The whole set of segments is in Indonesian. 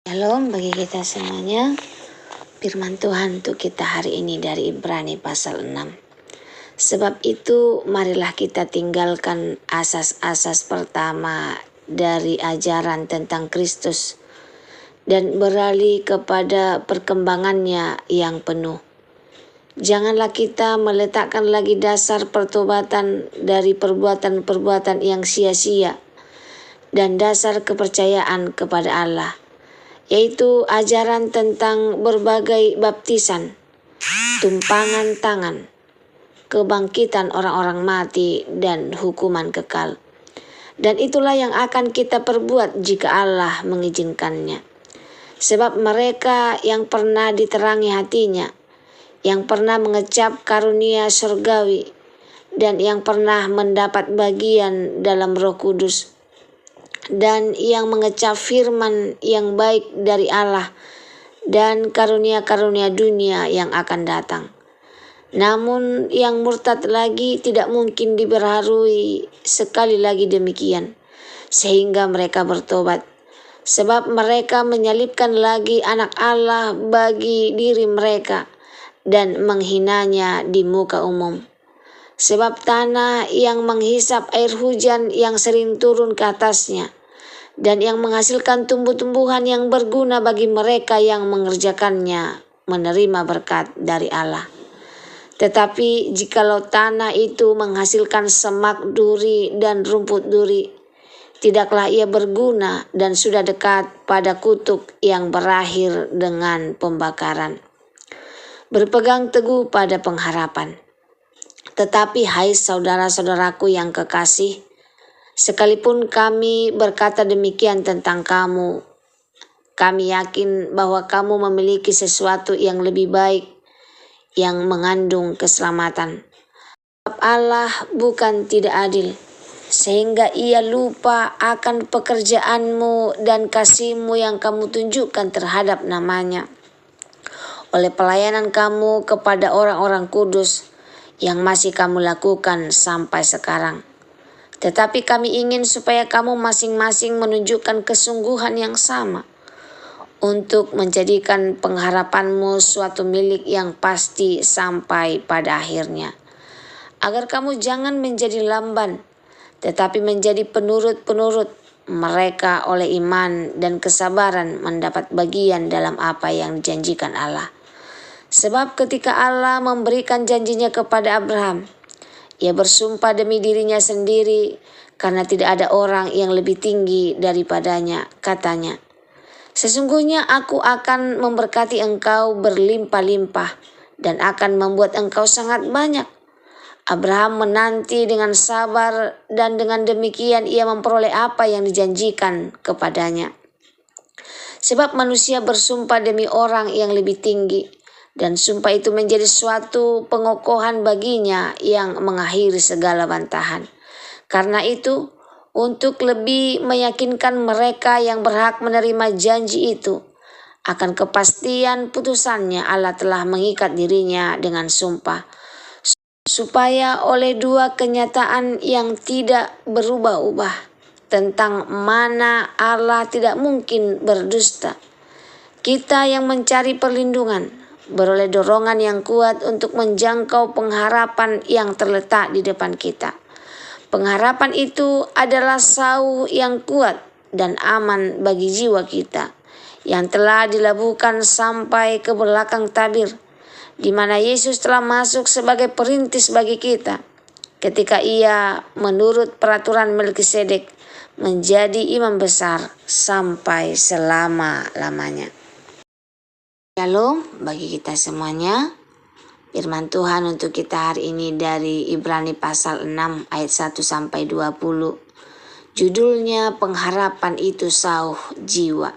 Shalom bagi kita semuanya. Firman Tuhan untuk kita hari ini dari Ibrani pasal 6. Sebab itu marilah kita tinggalkan asas-asas pertama dari ajaran tentang Kristus dan beralih kepada perkembangannya yang penuh. Janganlah kita meletakkan lagi dasar pertobatan dari perbuatan-perbuatan yang sia-sia dan dasar kepercayaan kepada Allah, yaitu ajaran tentang berbagai baptisan, tumpangan tangan, kebangkitan orang-orang mati, dan hukuman kekal. Dan itulah yang akan kita perbuat jika Allah mengizinkannya. Sebab mereka yang pernah diterangi hatinya, yang pernah mengecap karunia surgawi, dan yang pernah mendapat bagian dalam Roh Kudus, dan yang mengecap firman yang baik dari Allah dan karunia-karunia dunia yang akan datang. Namun yang murtad lagi tidak mungkin diperharui sekali lagi demikian, sehingga mereka bertobat. Sebab mereka menyalibkan lagi anak Allah bagi diri mereka dan menghinanya di muka umum. Sebab tanah yang menghisap air hujan yang sering turun ke atasnya, dan yang menghasilkan tumbuh-tumbuhan yang berguna bagi mereka yang mengerjakannya, menerima berkat dari Allah. Tetapi jikalau tanah itu menghasilkan semak duri dan rumput duri, tidaklah ia berguna dan sudah dekat pada kutuk yang berakhir dengan pembakaran. Berpegang teguh pada pengharapan. Tetapi hai saudara-saudaraku yang kekasih, sekalipun kami berkata demikian tentang kamu, kami yakin bahwa kamu memiliki sesuatu yang lebih baik yang mengandung keselamatan. Sebab Allah bukan tidak adil, sehingga ia lupa akan pekerjaanmu dan kasihmu yang kamu tunjukkan terhadap namanya, oleh pelayanan kamu kepada orang-orang kudus yang masih kamu lakukan sampai sekarang. Tetapi kami ingin supaya kamu masing-masing menunjukkan kesungguhan yang sama untuk menjadikan pengharapanmu suatu milik yang pasti sampai pada akhirnya. Agar kamu jangan menjadi lamban, tetapi menjadi penurut-penurut mereka oleh iman dan kesabaran mendapat bagian dalam apa yang dijanjikan Allah. Sebab ketika Allah memberikan janjinya kepada Abraham, ia bersumpah demi dirinya sendiri karena tidak ada orang yang lebih tinggi daripadanya. Katanya, sesungguhnya aku akan memberkati engkau berlimpah-limpah dan akan membuat engkau sangat banyak. Abraham menanti dengan sabar dan dengan demikian ia memperoleh apa yang dijanjikan kepadanya. Sebab manusia bersumpah demi orang yang lebih tinggi, dan sumpah itu menjadi suatu pengokohan baginya yang mengakhiri segala bantahan. Karena itu, untuk lebih meyakinkan mereka yang berhak menerima janji itu akan kepastian putusannya, Allah telah mengikat dirinya dengan sumpah, supaya oleh dua kenyataan yang tidak berubah-ubah tentang mana Allah tidak mungkin berdusta, kita yang mencari perlindungan beroleh dorongan yang kuat untuk menjangkau pengharapan yang terletak di depan kita. Pengharapan itu adalah sauh yang kuat dan aman bagi jiwa kita, yang telah dilabuhkan sampai ke belakang tabir, di mana Yesus telah masuk sebagai perintis bagi kita, ketika ia menurut peraturan Melkisedek menjadi imam besar sampai selama-lamanya. Shalom bagi kita semuanya. Firman Tuhan untuk kita hari ini dari Ibrani pasal 6 ayat 1 sampai 20. Judulnya pengharapan itu sauh jiwa.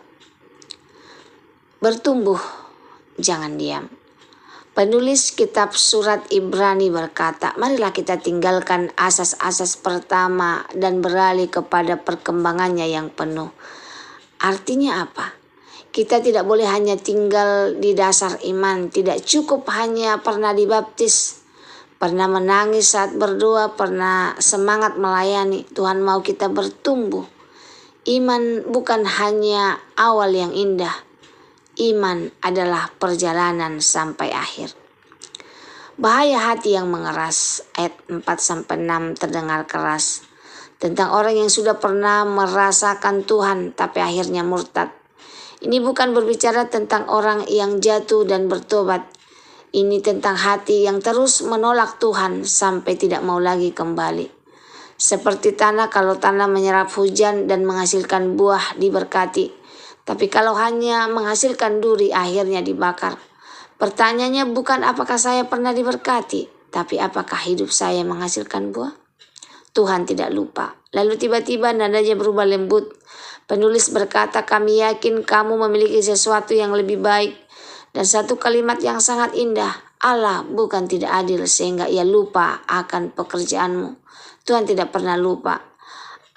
Bertumbuh, jangan diam. Penulis kitab surat Ibrani berkata, marilah kita tinggalkan asas-asas pertama dan beralih kepada perkembangannya yang penuh. Artinya apa? Kita tidak boleh hanya tinggal di dasar iman, tidak cukup hanya pernah dibaptis, pernah menangis saat berdoa, pernah semangat melayani. Tuhan mau kita bertumbuh. Iman bukan hanya awal yang indah. Iman adalah perjalanan sampai akhir. Bahaya hati yang mengeras, ayat 4-6 terdengar keras. Tentang orang yang sudah pernah merasakan Tuhan tapi akhirnya murtad. Ini bukan berbicara tentang orang yang jatuh dan bertobat. Ini tentang hati yang terus menolak Tuhan sampai tidak mau lagi kembali. Seperti tanah, kalau tanah menyerap hujan dan menghasilkan buah diberkati. Tapi kalau hanya menghasilkan duri akhirnya dibakar. Pertanyaannya bukan apakah saya pernah diberkati, tapi apakah hidup saya menghasilkan buah? Tuhan tidak lupa. Lalu tiba-tiba nadanya berubah lembut. Penulis berkata, kami yakin kamu memiliki sesuatu yang lebih baik. Dan satu kalimat yang sangat indah, Allah bukan tidak adil sehingga ia lupa akan pekerjaanmu. Tuhan tidak pernah lupa.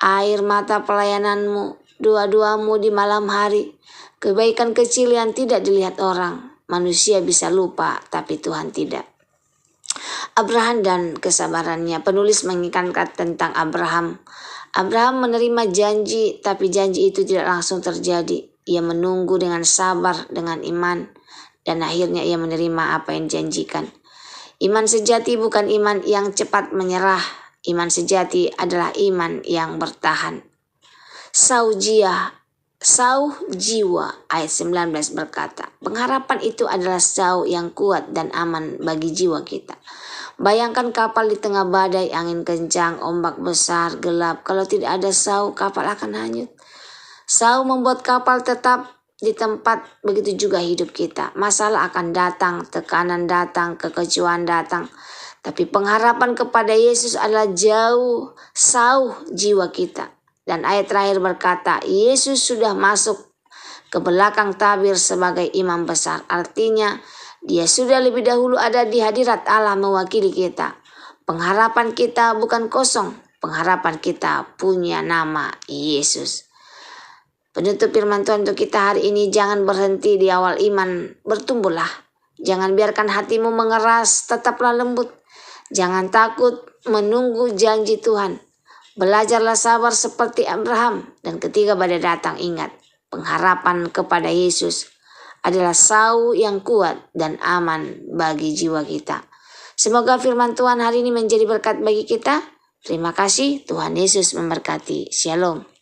Air mata pelayananmu, doa-doamu di malam hari, kebaikan kecil yang tidak dilihat orang. Manusia bisa lupa, tapi Tuhan tidak. Abraham dan kesabarannya. Penulis mengingatkan tentang Abraham. Abraham menerima janji, tapi janji itu tidak langsung terjadi. Ia menunggu dengan sabar, dengan iman, dan akhirnya ia menerima apa yang dijanjikan. Iman sejati bukan iman yang cepat menyerah. Iman sejati adalah iman yang bertahan. Sauh jiwa ayat 19 berkata, pengharapan itu adalah sauh yang kuat dan aman bagi jiwa kita. Bayangkan kapal di tengah badai, angin kencang, ombak besar, gelap. Kalau tidak ada sauh, kapal akan hanyut. Sauh membuat kapal tetap di tempat, begitu juga hidup kita. Masalah akan datang, tekanan datang, kekecewaan datang. Tapi pengharapan kepada Yesus adalah sauh jiwa kita. Dan ayat terakhir berkata, Yesus sudah masuk ke belakang tabir sebagai imam besar. Artinya, dia sudah lebih dahulu ada di hadirat Allah mewakili kita. Pengharapan kita bukan kosong. Pengharapan kita punya nama Yesus. Penutup firman Tuhan untuk kita hari ini, jangan berhenti di awal iman, bertumbuhlah. Jangan biarkan hatimu mengeras, tetaplah lembut. Jangan takut menunggu janji Tuhan. Belajarlah sabar seperti Abraham. Dan ketika badai datang, ingat, pengharapan kepada Yesus adalah sauh yang kuat dan aman bagi jiwa kita. Semoga firman Tuhan hari ini menjadi berkat bagi kita. Terima kasih, Tuhan Yesus memberkati. Shalom.